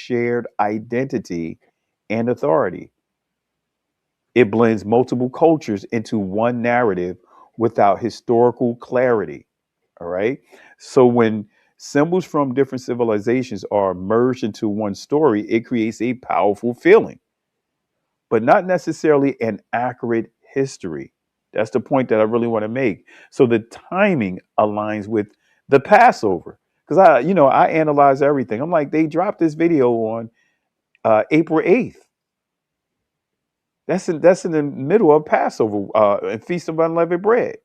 shared identity and authority. It blends multiple cultures into one narrative without historical clarity. All right. So when symbols from different civilizations are merged into one story, it creates a powerful feeling, but not necessarily an accurate history. That's the point that I really want to make. So the timing aligns with the Passover. Because I analyze everything. I'm like, they dropped this video on April 8th. That's in the middle of Passover and Feast of Unleavened Bread.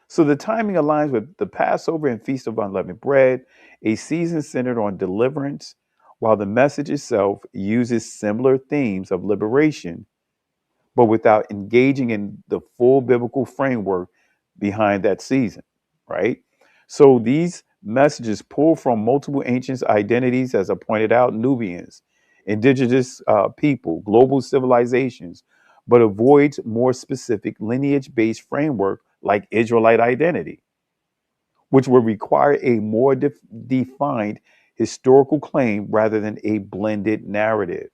So the timing aligns with the Passover and Feast of Unleavened Bread, a season centered on deliverance, while the message itself uses similar themes of liberation, but without engaging in the full biblical framework behind that season, right? So these messages pull from multiple ancient identities, as I pointed out, Nubians, indigenous people, global civilizations, but avoids more specific lineage-based framework like Israelite identity, which would require a more defined historical claim rather than a blended narrative,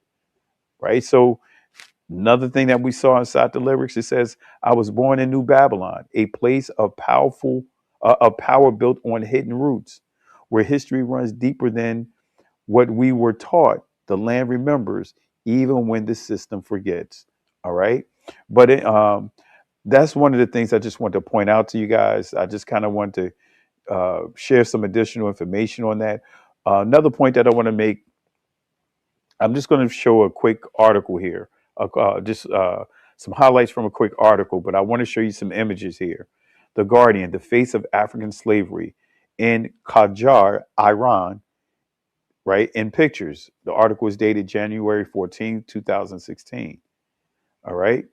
right? So another thing that we saw inside the lyrics, it says, "I was born in New Babylon, a place of power built on hidden roots, where history runs deeper than what we were taught. The land remembers, even when the system forgets." All right, but that's one of the things I just want to point out to you guys. I just kind of want to share some additional information on that. Another point that I want to make, I'm just going to show a quick article here, just some highlights from a quick article, but I want to show you some images here. The Guardian, the face of African slavery in Qajar, Iran, right, in pictures. The article is dated January 14, 2016. All right.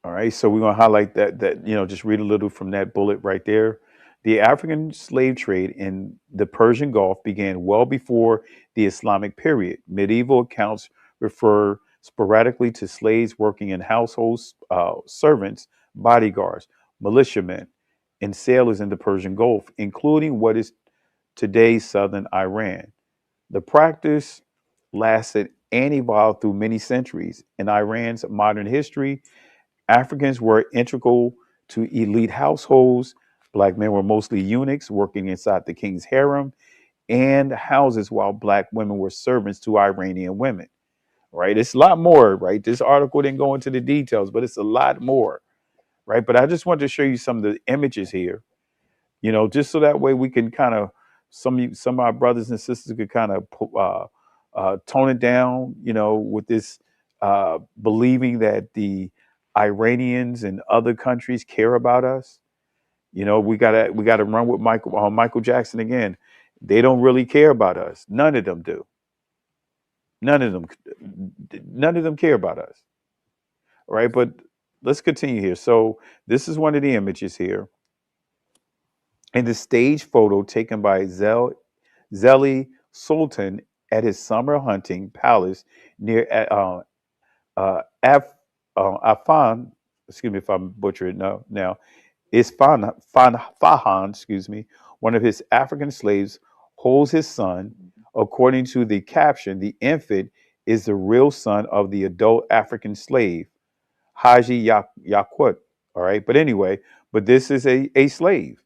All right. So we're going to highlight that, just read a little from that bullet right there. The African slave trade in the Persian Gulf began well before the Islamic period. Medieval accounts refer sporadically to slaves working in households, servants, bodyguards, militiamen, and sailors in the Persian Gulf, including what is today's southern Iran. The practice lasted and evolved through many centuries. In Iran's modern history, Africans were integral to elite households. Black men were mostly eunuchs working inside the king's harem and houses, while black women were servants to Iranian women. Right? It's a lot more, right? This article didn't go into the details, but it's a lot more, right? But I just wanted to show you some of the images here, just so that way we can kind of some of our brothers and sisters could kind of tone it down, with this believing that the Iranians and other countries care about us. We gotta run with Michael Jackson again. They don't really care about us. None of them do. None of them. None of them care about us. All right, but let's continue here. So this is one of the images here, and the stage photo taken by Zeli Sultan at his summer hunting palace near Afan. Excuse me if I'm butchering it now. Is Fahan, excuse me, one of his African slaves, holds his son. According to the caption, the infant is the real son of the adult African slave, Haji Yaqut. All right. But anyway, this is a slave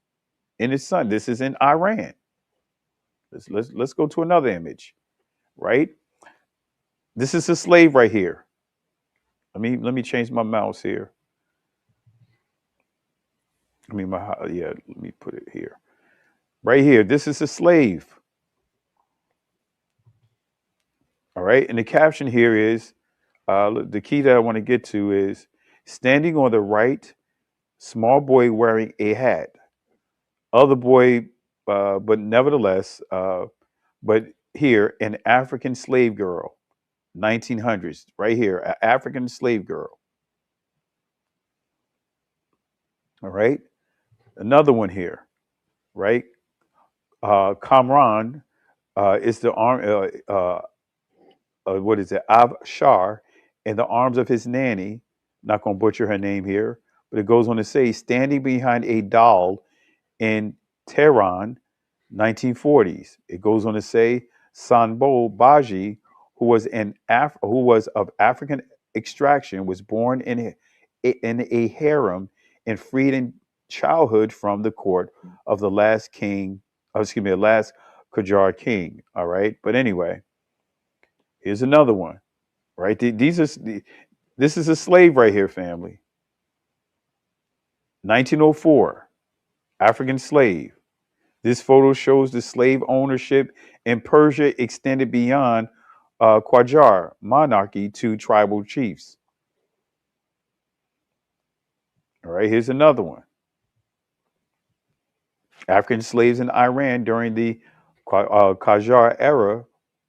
and his son. This is in Iran. Let's go to another image, right? This is a slave right here. Let me change my mouse here. Let me put it here. Right here. This is a slave. All right. And the caption here is the key that I want to get to is standing on the right, small boy wearing a hat. Other boy, but nevertheless, but here, an African slave girl, 1900s, right here, an African slave girl. All right. Another one here, right? Kamran is the arm, what is it? Shar, in the arms of his nanny. Not going to butcher her name here, but it goes on to say, standing behind a doll in Tehran, 1940s. It goes on to say Sanbo Baji, who was of African extraction, was born in a harem and freed in childhood from the court of the last king, the last Qajar king. All right, but anyway, here's another one. Right, this is a slave right here, family. 1904, African slave. This photo shows the slave ownership in Persia extended beyond Qajar monarchy to tribal chiefs. All right, here's another one. African slaves in Iran during the Qajar era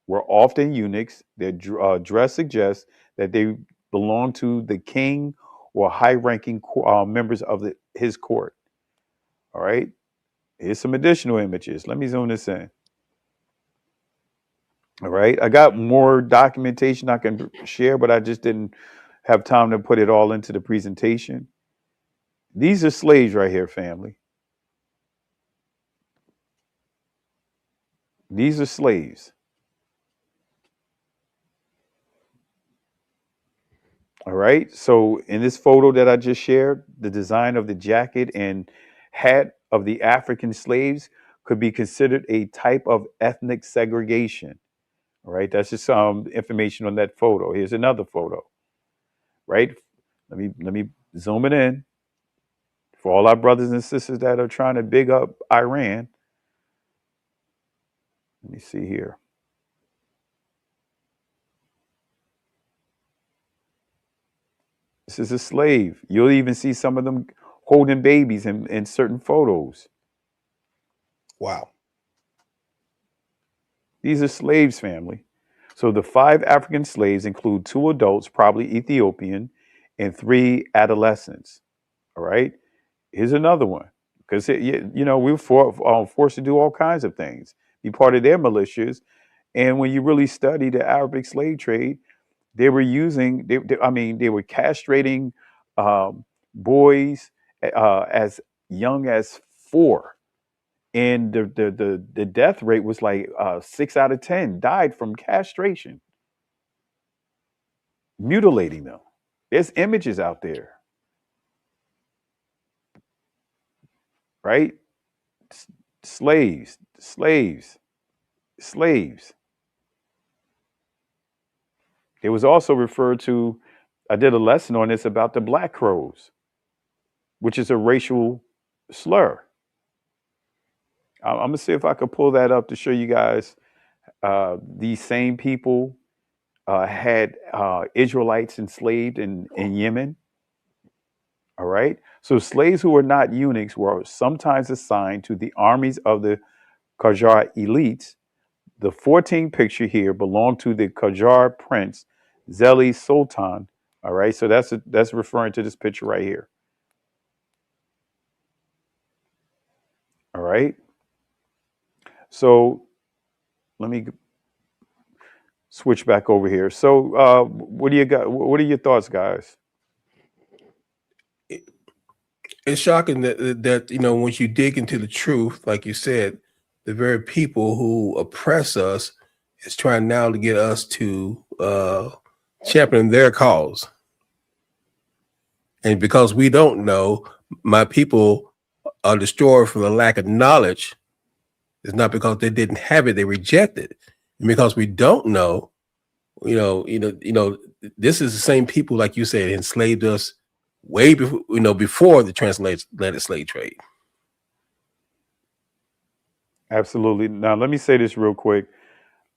were often eunuchs. Their dress suggests that they belonged to the king or high-ranking members of his court. All right, here's some additional images. Let me zoom this in. All right. I got more documentation I can share, but I just didn't have time to put it all into the presentation. These are slaves right here, family. These are slaves. All right. So in this photo that I just shared, the design of the jacket and hat of the African slaves could be considered a type of ethnic segregation. All right. That's just some information on that photo. Here's another photo. Right. Let me zoom it in. For all our brothers and sisters that are trying to big up Iran, let me see here. This is a slave. You'll even see some of them holding babies in certain photos. Wow. These are slaves, family. So the 5 African slaves include 2 adults, probably Ethiopian, and 3 adolescents. All right. Here's another one. Because, we were forced to do all kinds of things, be part of their militias. And when you really study the Arabic slave trade, they were using, they were castrating boys as young as 4. And the death rate was like 6 out of 10 died from castration, mutilating them. There's images out there, right? Slaves, slaves, slaves. It was also referred to, I did a lesson on this about the Black Crows, which is a racial slur. I'm going to see if I could pull that up to show you guys. These same people had Israelites enslaved in Yemen. All right. So slaves who were not eunuchs were sometimes assigned to the armies of the Qajar elites. The 14th picture here belonged to the Qajar prince, Zeli Sultan. All right. So that's referring to this picture right here. All right. So let me switch back over here. So what do you got? What are your thoughts, guys? It's shocking that once you dig into the truth, like you said, the very people who oppress us is trying now to get us to champion their cause. And because we don't know, my people are destroyed from the lack of knowledge. It's not because they didn't have it; they rejected it. And because we don't know, this is the same people, like you said, enslaved us way before, before the transatlantic slave trade. Absolutely. Now, let me say this real quick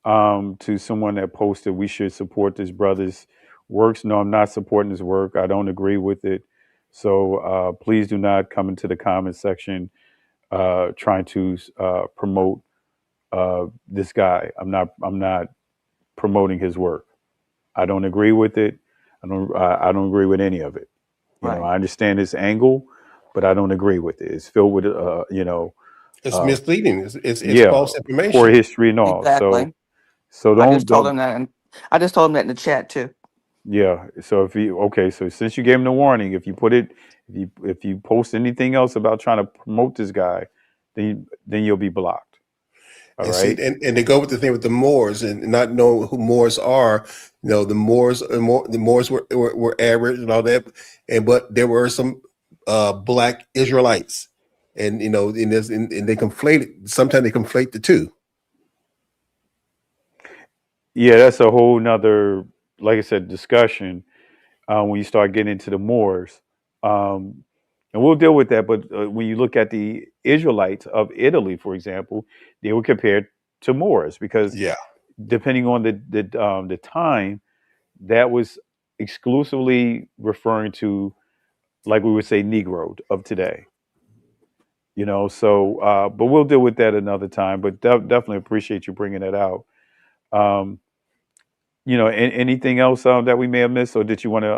to someone that posted we should support this brother's works. No, I'm not supporting his work. I don't agree with it. So please do not come into the comment section trying to promote this guy. I'm not promoting his work. I don't agree with it. I don't agree with any of it. Right. I understand this angle, but I don't agree with it. It's filled with It's misleading. It's yeah, false poor information. history and all. Exactly. So I just told don't. him that, and I just told him that in the chat too. Yeah. So so since you gave him the warning, if you post anything else about trying to promote this guy, then you'll be blocked. All And see, right. and they go with the thing with the Moors and not knowing who Moors are. The Moors, the Moors were average and all that, but there were some black Israelites, and and they conflate. Sometimes they conflate the two. Yeah, that's a whole nother, like I said, discussion when you start getting into the Moors. Um, and we'll deal with that. But when you look at the Israelites of Italy, for example, they were compared to Moors because Yeah, depending on the time, that was exclusively referring to, like we would say, Negro of today. So but we'll deal with that another time. But definitely appreciate you bringing that out. Um, anything else that we may have missed, or did you want to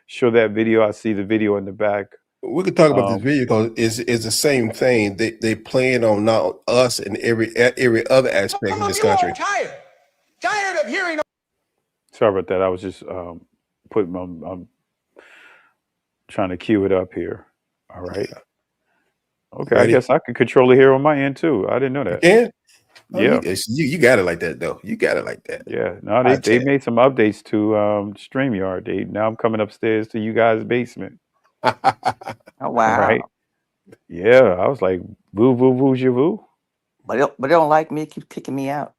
show that video? I see the video in the back. we could talk about this Um, video because it's the same thing. They playing on not us and every other aspect of this country. Tired of hearing. Sorry about that. I was just putting. I'm trying to cue it up here. All right. Okay. I Ready? guess I could control it here on my end too. I didn't know You that. can. Oh, Yeah. you got it like that though. You got it like that. Yeah. No, I they tell made some updates to StreamYard. Now I'm coming upstairs to you guys' basement. you. Oh All right. wow! Yeah. I was like, voo voo voo voo. But they don't like me. Keep kicking me out.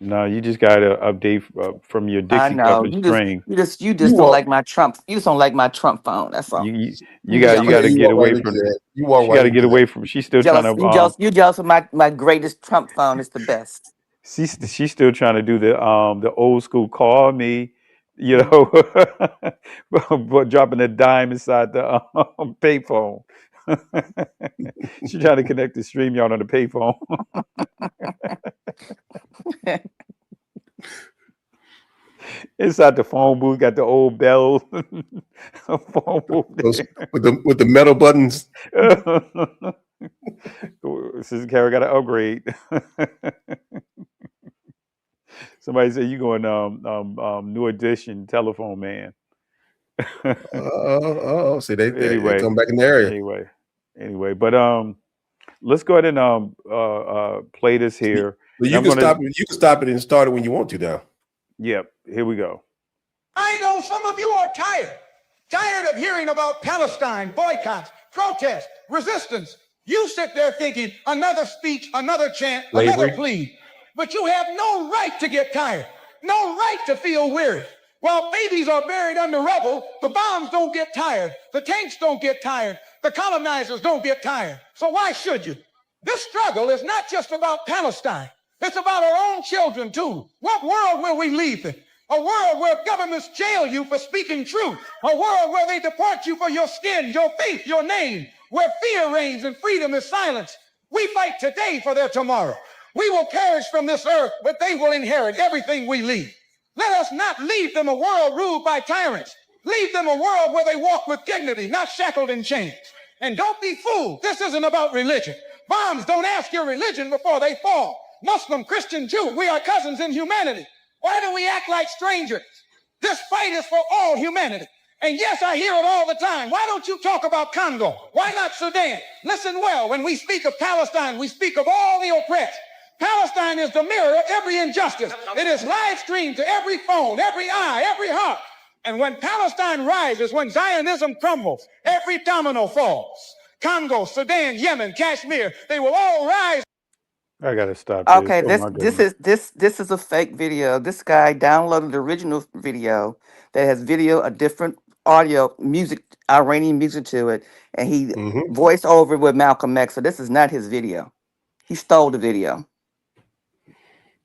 No, you just got to update from your I Dixie cup know. and string. You You just don't walk. like my Trump. You just don't like my Trump phone. That's all. You You got you Yeah, got jealous. to you get walk right away into from. that. You walk She got right to get into that. away from. She's still trying to. You jealous of my greatest Trump phone. It's the best. She's still trying to do the old school call me, but dropping a dime inside the payphone. She's trying to connect the StreamYard on the payphone. Inside the phone booth, got the old bell phone booth Those there. with the metal buttons. Sister Carrie got to upgrade. Somebody said you going new edition telephone man. See, they anyway, come back in the area. anyway, but let's go ahead and play this here, But and you I'm can gonna. stop it. You can stop it and start it when you want to now. Yep, here we go. I know some of you are tired of hearing about Palestine, boycotts, protests, resistance. You sit there thinking another speech, another chant, another Slavery. plea. But you have no right to get tired, no right to feel weary. While babies are buried under rubble, the bombs don't get tired, the tanks don't get tired, the colonizers don't get tired. So why should you? This struggle is not just about Palestine. It's about our own children too. What world will we leave in? A world where governments jail you for speaking truth. A world where they deport you for your skin, your faith, your name. Where fear reigns and freedom is silenced. We fight today for their tomorrow. We will perish from this earth, but they will inherit everything we leave. Let us not leave them a world ruled by tyrants. Leave them a world where they walk with dignity, not shackled in chains. And don't be fooled. This isn't about religion. Bombs don't ask your religion before they fall. Muslim, Christian, Jew, we are cousins in humanity. Why do we act like strangers? This fight is for all humanity. And yes, I hear it all the time. Why don't you talk about Congo? Why not Sudan? Listen well, when we speak of Palestine, we speak of all the oppressed. Palestine is the mirror of every injustice. It is live streamed to every phone, every eye, every heart. And when Palestine rises, when Zionism crumbles, every domino falls. Congo, Sudan, Yemen, Kashmir, they will all rise. I gotta stop this. Okay, Oh my this goodness. is this is a fake video. This guy downloaded the original video that has video, a different audio, music, Iranian music to it, and he Mm-hmm. voiced over it with Malcolm X. So this is not his video. He stole the video.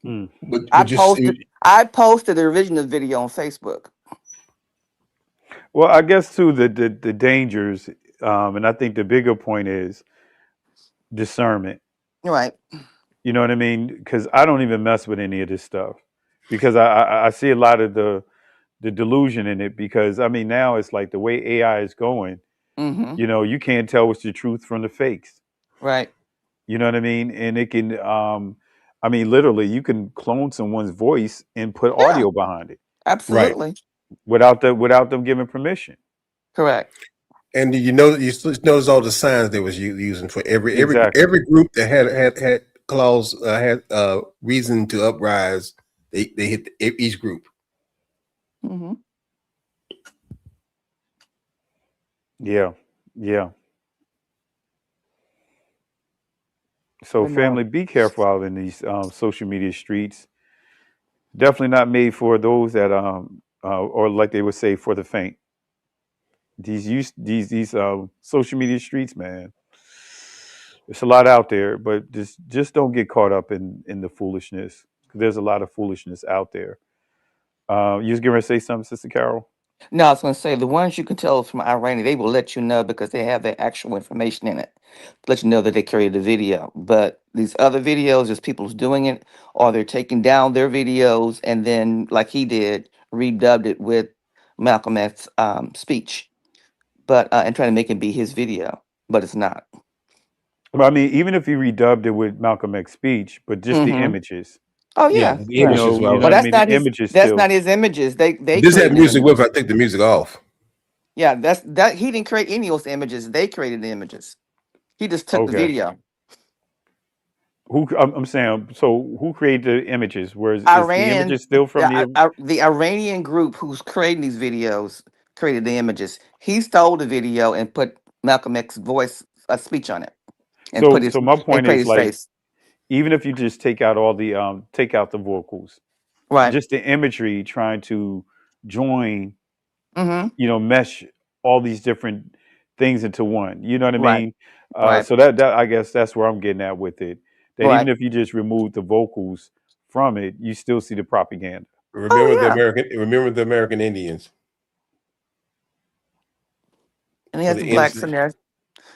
Hmm. I But just posted the original video on Facebook. Well, I guess too the dangers, and I think the bigger point is discernment. Right. You know what I mean? Because I don't even mess with any of this stuff because I see a lot of the delusion in it. Because I mean now it's like the way AI is going. Mm-hmm. You can't tell what's the truth from the fakes. Right. You know what I mean? And it can, I mean, literally, you can clone someone's voice and put Yeah. audio behind it right. Absolutely. without them giving permission. Correct. And you notice all the signs they was using for every Exactly. group that had clause had reason to uprise, they hit each group. Mm-hmm. Yeah. Yeah. So, But no. family, be careful out in these social media streets. Definitely not made for those that, or like they would say, for the faint. These social media streets, man. It's a lot out there, but just don't get caught up in the foolishness. There's a lot of foolishness out there. You was going to say something, Sister Carol? No, I was going to say the ones you can tell from Iranian, they will let you know because they have the actual information in it. Let you know that they carried the video. But these other videos, just people's doing it, or they're taking down their videos and then, like he did, redubbed it with Malcolm X's speech, but and trying to make it be his video, but it's not. But I mean, even if you redubbed it with Malcolm X speech, but just the Hmm. images, Oh Yeah, yeah, the you right. image as know, you well. know But what I that's mean. The not his. images That's still. not his images. They This had created the music with. I images. take the music off. Yeah, that he didn't create any of those images. They created the images. He just took the Okay. video. I'm saying. So who created the images? Where is the Iran, images still from the? the Iranian group who's creating these videos created the images. He stole the video and put Malcolm X's voice, a speech on it, and put So my and point created is his like, face. even if you just take out all the take out the vocals, Right. just the imagery trying to join, Mm-hmm. mesh all these different things into one. You know what I Right. mean? Right. So that I guess that's where I'm getting at with it. That even Right. if you just remove the vocals from it, you still see the propaganda. Remember Oh the yeah. American. Remember the American Indians And it for has the the blacks innocent. in there,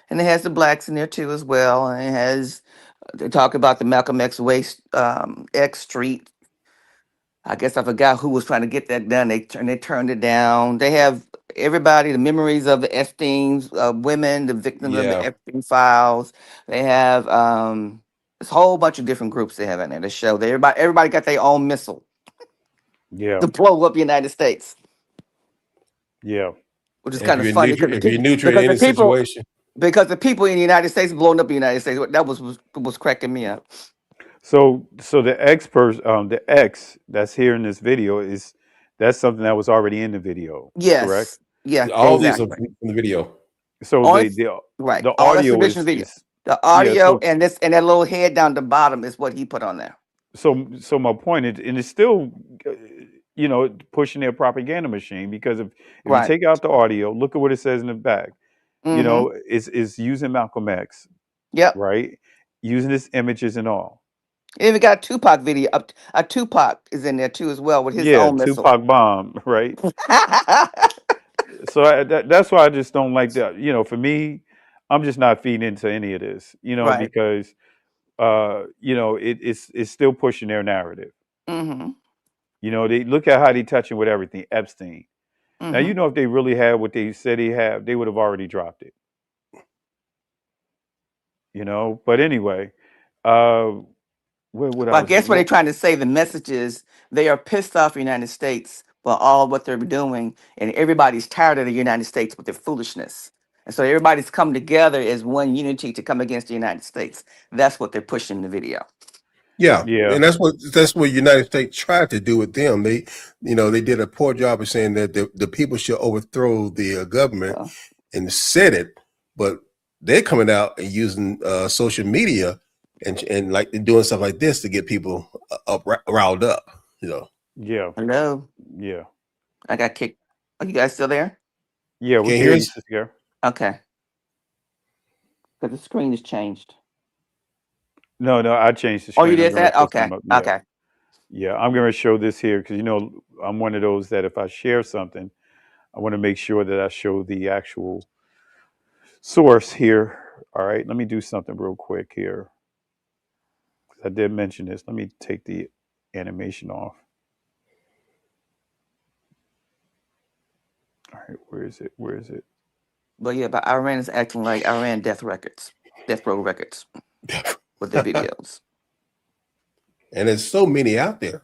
and it has the blacks in there too as well. And it has they talk about the Malcolm X Waste X Street. I guess I forgot who was trying to get that done. They turned it down. They have everybody, the memories of the Epstein's women, the victims of the Yeah, Epstein files. They have this whole bunch of different groups they have in there to show that everybody got their own missile Yeah, to blow up the United States, yeah, which is and if kind of you're funny neutral, if you're neutral in any situation, because the people in the United States blowing up the United States. That was cracking me up. So the X that's here in this video that's something that was already in the video, correct? Yes, yeah, all these are exactly. from the video. So Only the right. All that's audio traditional is video. is The yeah. audio So and this and that little head down the bottom is what he put on there. so my point is, and it's still uh, pushing their propaganda machine, because if you Right. take out the audio, look at what it says in the back. Mm-hmm. It's using Malcolm X, Yep. right? Using his images and all. And even got a Tupac video. A Tupac is in there too as well with his Yeah, own missile. Tupac bomb, right? So that's why I just don't like that. For me, I'm just not feeding into any of this. Right. Because it's still pushing their narrative. Mm-hmm. They look at how they touching with everything. Epstein. Now, Mm-hmm. if they really had what they said they have, they would have already dropped it. But anyway, uh, what I Well, I was guess what they're what, trying to say, the message is they are pissed off the United States for all what they're doing, and everybody's tired of the United States with their foolishness. And so everybody's come together as one unity to come against the United States. That's what they're pushing in the video. Yeah, yeah, and that's what United States tried to do with them. They did a poor job of saying that the people should overthrow the government So, and said it, but they're coming out and using social media and like they're doing stuff like this to get people riled up. yeah, hello, yeah, I got kicked. Are you guys still there? yeah. We Can't can hear hear you, us. Sister Gary. Okay, because the screen has changed. No, no, I changed the Oh, you screen. I'm did going to that? put Okay, some up. Yeah, okay. yeah. I'm going to show this here because I'm one of those that if I share something, I want to make sure that I show the actual source here. All right, let me do something real quick here. I did mention this. Let me take the animation off. All right, where is it? Where is it? But yeah, but Iran is acting like Iran death row records with their And videos. there's so many out there.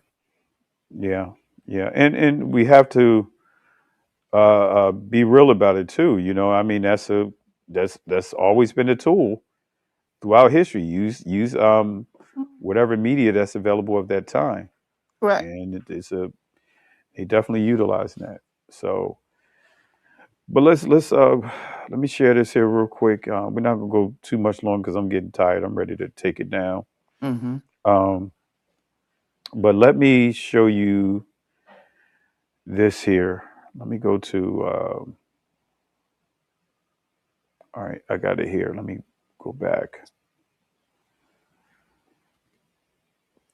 Yeah, yeah, and we have to be real about it too. I mean, that's always been a tool throughout history. Use whatever media that's available at that time, Right. and they definitely utilizing that. So, but let me share this here real quick. We're not gonna go too much long because I'm getting tired. I'm ready to take it down. Mm-hmm. Um, but let me show you this here. Let me go to. All right, I got it here. Let me go back.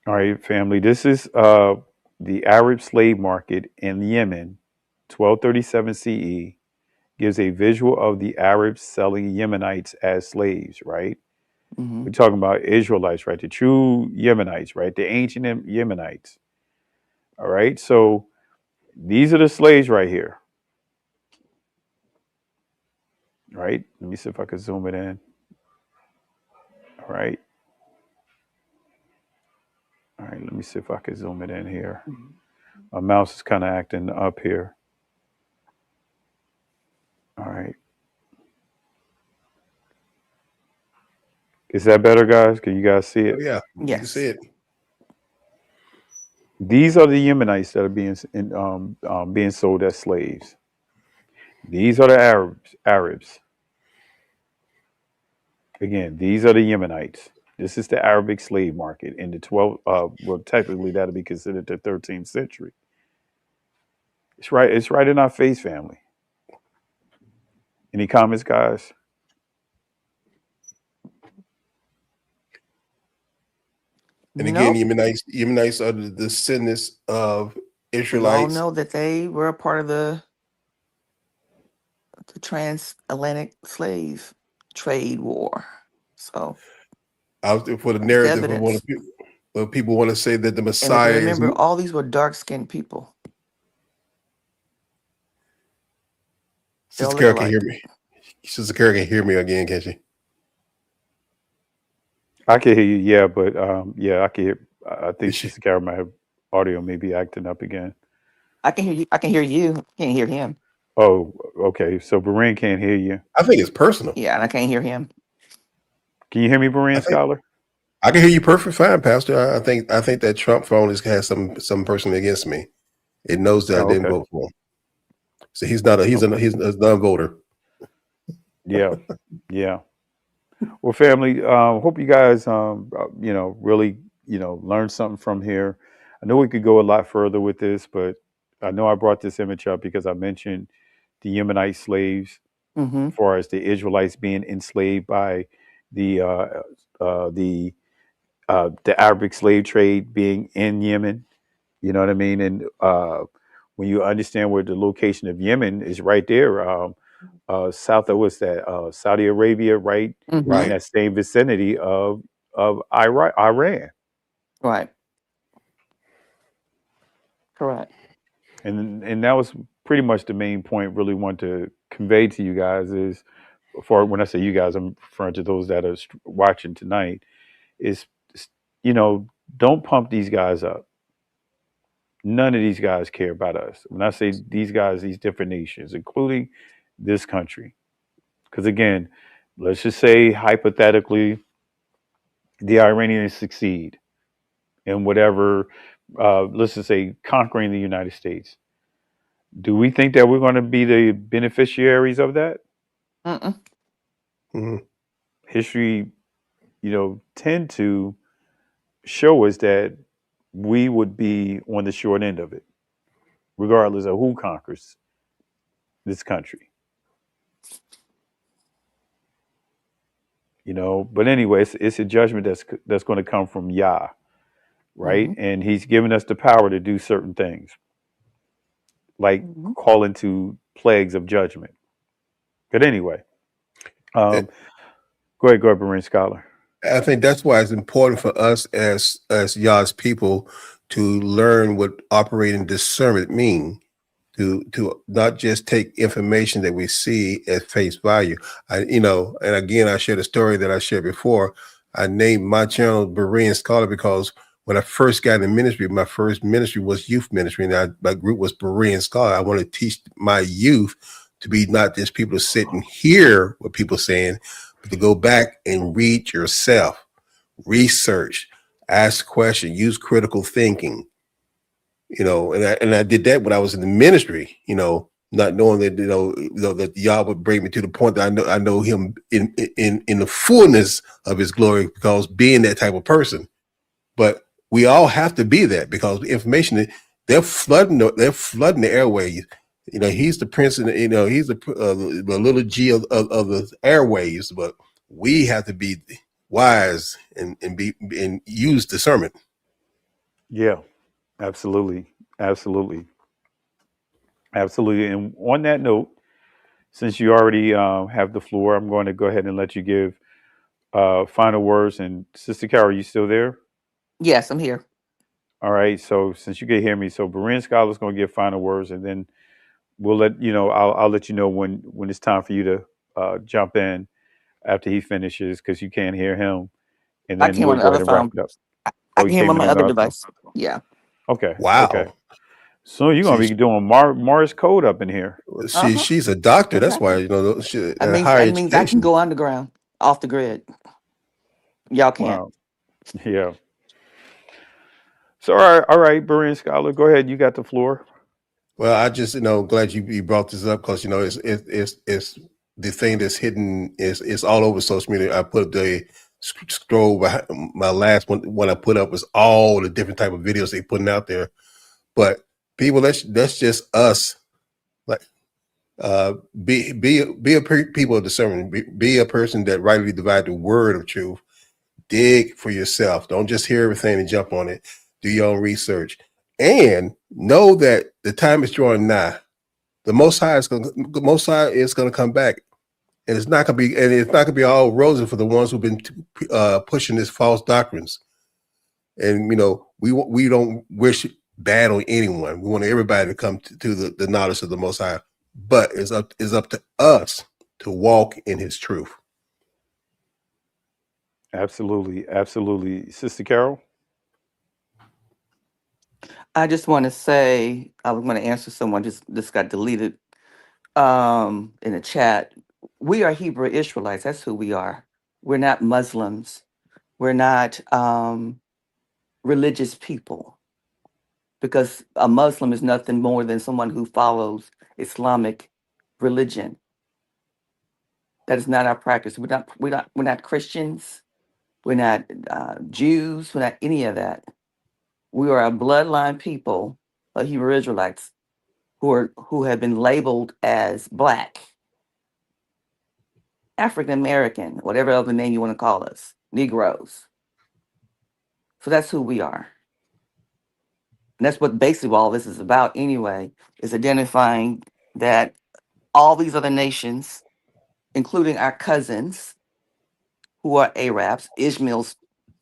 All right, family. This is the Arab slave market in Yemen, 1237 CE, gives a visual of the Arabs selling Yemenites as slaves, right? Mm-hmm. We're talking about Israelites, right? The true Yemenites, right? The ancient Yemenites. All right. So these are the slaves right here. All right. Let me see if I can zoom it in. All right. All right. Let me see if I can zoom it in here. My mouse is kind of acting up here. All right. Is that better, guys? Can you guys see Oh it? yeah, you can see Yes. it. These are the Yemenites that are being sold as slaves. These are the Arabs. Arabs. Again, these are the Yemenites. This is the Arabic slave market in the 12th. Well, technically, that'll be considered the 13th century. It's right. It's right in our face, family. Any comments, guys? And again, Nope. Yemenites are the descendants of We all Israelites. know that they were a part of the transatlantic slave trade war. So Out there for the it's narrative of evidence. what people want to say that the And if you Messiah is. remember, all these were dark-skinned people. They all Sister look Carol can hear alike. me. Sister Carol can hear me again, can she? I can hear you. Yeah, but yeah, I can hear. I think Is she? Sister Carol might have audio maybe acting up again. I can hear you. I can hear you. Can't hear him. Oh, okay. So Beren can't hear you. I think it's personal. Yeah, and I can't hear him. Can you hear me, I Beren think Scholar? I can hear you perfect fine, Pastor. I think that Trump phone has some person against me. It knows that I Oh, didn't okay. vote for him. So he's not a Okay. he's a non-voter. Yeah. Yeah. Well, family, hope you guys, really, learn something from here. I know we could go a lot further with this, but I know I brought this image up because I mentioned the Yemenite slaves, Mm-hmm. as far as the Israelites being enslaved by the uh, uh, the the Arabic slave trade being in Yemen. You know what I mean? And when you understand where the location of Yemen is, right there, south of what's that? Saudi Arabia, right Mm-hmm. in Right. that same vicinity of Iran, Right. Correct. and that was pretty much the main point. Really want to convey to you guys is, for when I say you guys, I'm referring to those that are watching tonight. Is you know, don't pump these guys up. None of these guys care about us. When I say these guys, these different nations, including this country, because again, let's just say hypothetically, the Iranians succeed in whatever, let's just say, conquering the United States. Do we think that we're going to be the beneficiaries of that? Mm-mm. Mhm. History, tend to show us that we would be on the short end of it, regardless of who conquers this country. But anyway, it's a judgment that's going to come from Yah, right? Mm-hmm. And He's given us the power to do certain things, like Mm-hmm. call into plagues of judgment. But anyway, Eh, um, go ahead, Marine Scholar. I think that's why it's important for us as Yah's people to learn what operating discernment mean. To not just take information that we see at face value. And again, I shared a story that I shared before. I named my channel Berean Scholar because when I first got in ministry, my first ministry was youth ministry, and my group was Berean Scholar. I want to teach my youth to be not just people to sit and hear what people are saying, but to go back and read yourself, research, ask questions, use critical thinking. And I did that when I was in the ministry. Not knowing that that y'all would bring me to the point that I know him in the fullness of his glory, because being that type of person. But we all have to be that, because the information, they're flooding the airways. He's the prince, and he's the little G of the airways. But we have to be wise and use discernment. Yeah, absolutely. Absolutely. Absolutely. And on that note, since you already have the floor, I'm going to go ahead and let you give final words. And Sister Carol, are you still there? Yes, I'm here. All right. So since you can hear me, so Berean Scholar's going to give final words, and then we'll let you know. I'll let you know when it's time for you to jump in after he finishes, because you can't hear him, and I then came we'll on the go other ahead and wrap phone. it up. I Oh, you can hear him came on in my on the other other phone. device. Yeah. Okay. Okay. Wow. So you're gonna See, be doing Morse code up in here. Uh huh. she's a doctor. That's why Exactly. higher That means I can education. go underground, off the grid. Y'all can't. Wow. Yeah. So all right, Berean Scholar, go ahead. You got the floor. Well, I just glad you brought this up, because it's the thing that's hidden, is all over social media. I put the scroll behind my last one. What I put up was all the different type of videos they putting out there. But people, that's just us. Like, people of discernment. Be a person that rightly divide the word of truth. Dig for yourself. Don't just hear everything and jump on it. Do your own research, and know that the time is drawing nigh. The Most High is going to come back, and it's not going to be all rosy for the ones who've been pushing this false doctrines. And we don't wish bad on anyone. We want everybody to come to the knowledge of the Most High. But it's up to us to walk in His truth. Absolutely. Absolutely. Sister Carol. I just want to say I was going to answer someone just got deleted in the chat. We are Hebrew Israelites. That's who we are. We're not Muslims. We're not religious people, because a Muslim is nothing more than someone who follows Islamic religion. That is not our practice. We're not Christians. We're not Jews. We're not any of that. We are a bloodline people of Hebrew Israelites who have been labeled as Black, African American, whatever other name you want to call us, Negroes. So that's who we are. And that's what basically all this is about anyway, is identifying that all these other nations, including our cousins who are Arabs, Ishmael's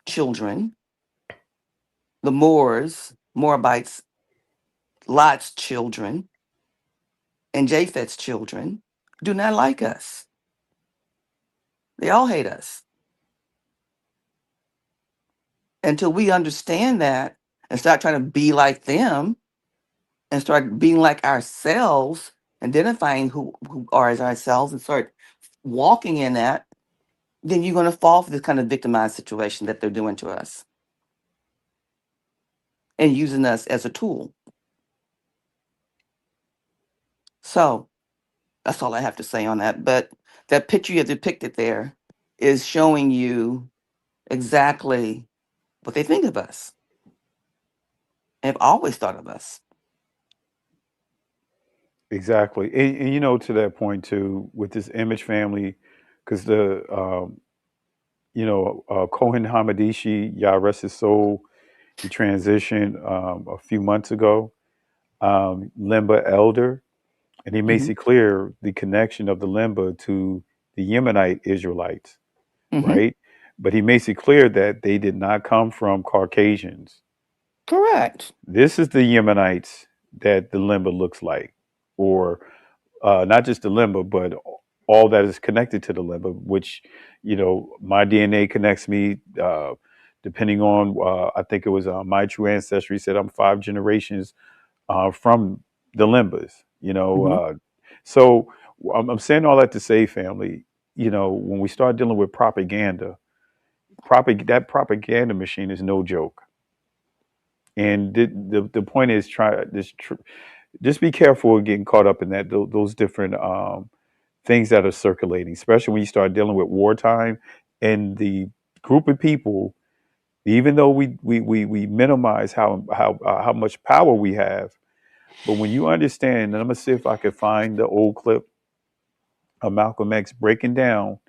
children, the Moors, Moabites, Lot's children, and Japheth's children, do not like us. They all hate us. Until we understand that and start trying to be like them and start being like ourselves, identifying who are as ourselves and start walking in that, then you're going to fall for this kind of victimized situation that they're doing to us and using us as a tool. So that's all I have to say on that. But that picture you have depicted there is showing you exactly what they think of us and have always thought of us. Exactly. And to that point too, with this image family, because Cohen Hamadishi, Yah rest his soul, he transitioned a few months ago, Limba elder, and he makes Hmm. it clear the connection of the Limba to the Yemenite Israelites, Hmm. right? But he makes it clear that they did not come from Caucasians. Correct. This is the Yemenites that the Limba looks like, or not just the limba, but all that is connected to the limba, which, my DNA connects me, depending on, I think it was my true ancestry said I'm 5 generations from the limbas, Hmm. so I'm saying all that to say, family, when we start dealing with propaganda, that propaganda machine is no joke. And the point is, just be careful of getting caught up in those different things that are circulating, especially when you start dealing with wartime and the group of people. Even though we minimize how much power we have, but when you understand, and I'm gonna see if I can find the old clip of Malcolm X breaking down,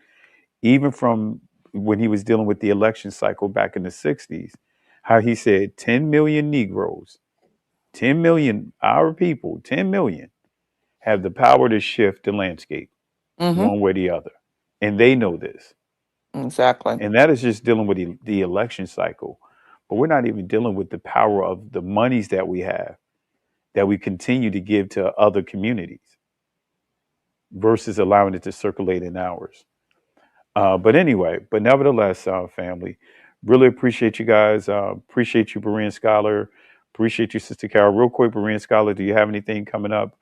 even from when he was dealing with the election cycle back in the '60s, how he said 10 million Negroes, 10 million our people, 10 million have the power to shift the landscape Mm-hmm. one way or the other, and they know this. Exactly. And that is just dealing with the election cycle. But we're not even dealing with the power of the monies that we have that we continue to give to other communities versus allowing it to circulate in ours. But anyway, but nevertheless, family, really appreciate you guys. Appreciate you, Berean Scholar. Appreciate you, Sister Carol. Real quick, Berean Scholar, do you have anything coming up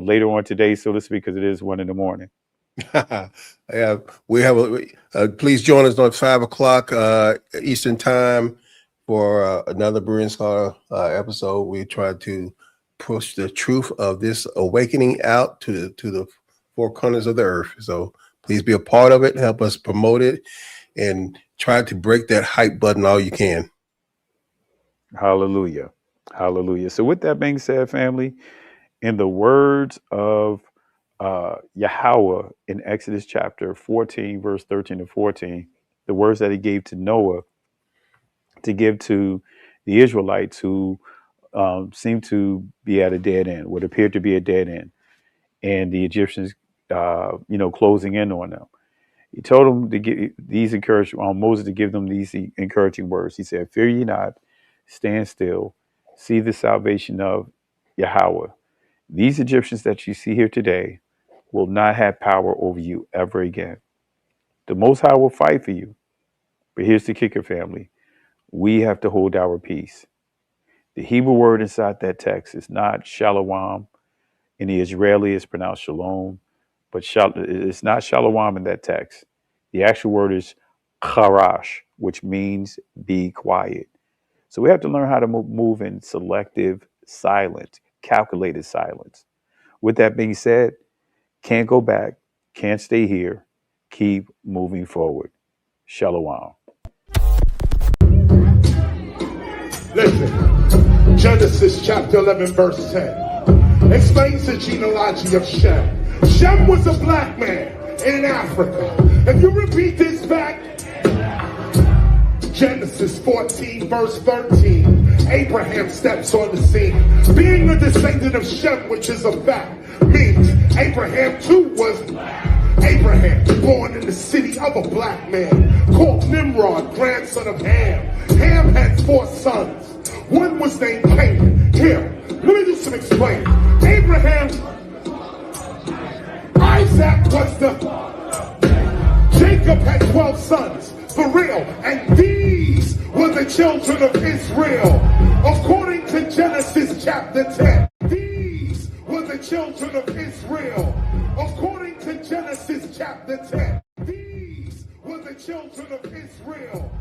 later on today, so to speak, because it is 1 a.m? Yeah, we have please join us on 5 o'clock Eastern time for another Berean Scholar episode. We try to push the truth of this awakening out to the four corners of the earth. So please be a part of it, help us promote it, and try to break that hype button all you can. Hallelujah. Hallelujah. So with that being said, family, in the words of Yahweh in Exodus chapter 14, verse 13 to 14, the words that he gave to Noah to give to the Israelites who seemed to be at a dead end, what appeared to be a dead end, and the Egyptians, closing in on them. He told them to give these Moses to give them these encouraging words. He said, "Fear ye not, stand still, see the salvation of Yahweh. These Egyptians that you see here today will not have power over you ever again. The Most High will fight for you." But here's the kicker, family. We have to hold our peace. The Hebrew word inside that text is not shalom. In the Israeli, it's pronounced shalom, but it's not shalom in that text. The actual word is charash, which means be quiet. So we have to learn how to move in selective silence, calculated silence. With that being said, can't go back, can't stay here, keep moving forward. Shalom. Listen, Genesis chapter 11, verse 10 explains the genealogy of Shem. Shem was a black man in Africa. If you repeat this back, Genesis 14, verse 13, Abraham steps on the scene. Being a descendant of Shem, which is a fact, means Abraham too was Abraham, born in the city of a black man, called Nimrod, grandson of Ham. Ham had 4 sons. One was named Canaan. Here, let me do some explaining. Abraham, Isaac was Jacob had 12 sons, for real, and these were the children of Israel. According to Genesis chapter 10, these were the children of Israel. According to Genesis chapter 10, these were the children of Israel.